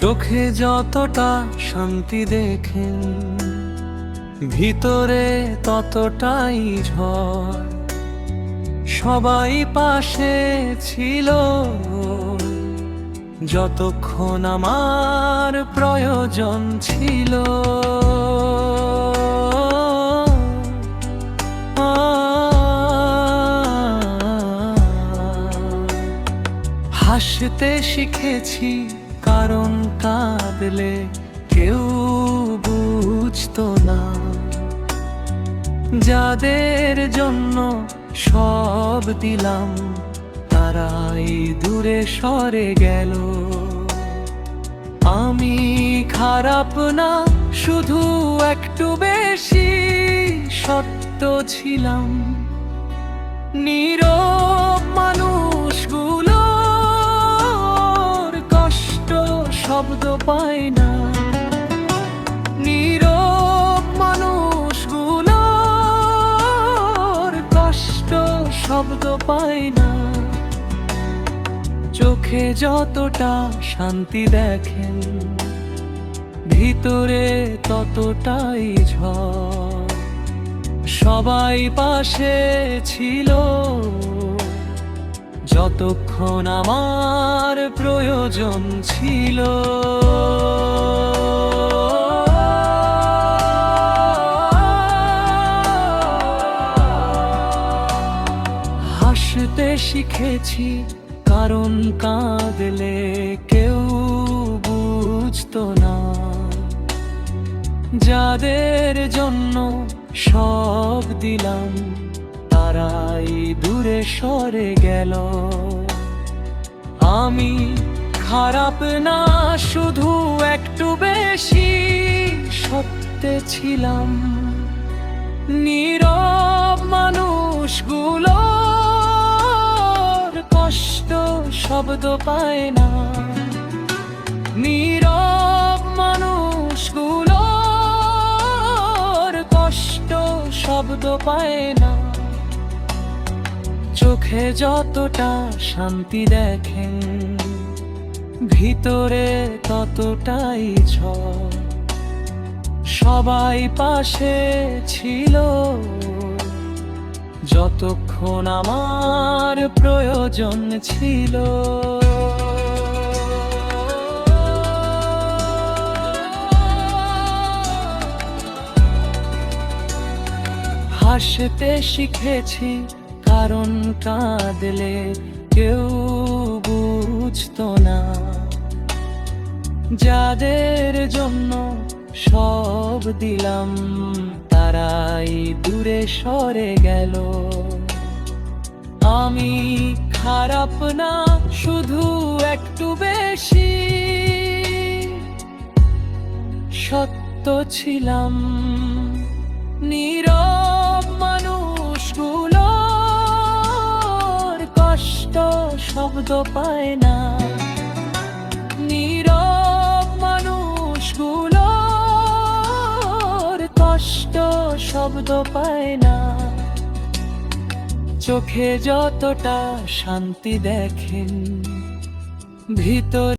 চোখে যতটা শান্তি দেখেন, ভিতরে ততটাই ঝড়। সবাই পাশে ছিল যতক্ষণ আমার প্রয়োজন ছিল। হাসতে শিখেছি, কারণ কাঁদলে কেউ বুঝতো না। যাদের জন্য সব দিলাম, তারাই দূরে সরে গেল। আমি খারাপ না, শুধু একটু বেশি সত্য ছিলাম। নীরব মানুষগুলোর কষ্ট শব্দ পায় না। নীরব মানুষগুলোর কষ্ট শব্দ পায় না। চোখে যতটা শান্তি দেখেন, ভিতরে ততটাই ঝড়। সবাই পাশে ছিল যতক্ষণ আমার প্রয়োজন ছিল। হাসতে শিখেছি, কারণ কাঁদলে কেউ বুঝতো না। যাদের জন্য সব দিলাম, তারাই দূরে সরে গেল। আমি খারাপ না, শুধু একটু বেশি সত্যে ছিলাম। নীরব মানুষগুলোর কষ্ট শব্দ পায় না। নীরব মানুষগুলোর কষ্ট শব্দ পায় না। চোখে যতটা শান্তি দেখেন, ভিতরে ততটাই ঝড়। সবাই পাশে ছিল যতক্ষণ আমার প্রয়োজন ছিল। হাসতে শিখেছি, কারণ কাঁদলে কেউ বুঝতো না। যাদের জন্য সব দিলাম, তারাই দূরে সরে গেল। আমি খারাপ না, শুধু একটু বেশি সত্য ছিলাম। নীরব মানুষগুলোর কষ্ট শব্দ পায় না। নীরব মানুষগুলোর কষ্ট শব্দ পায় না। চোখে যতটা শান্তি দেখেন, ভিতর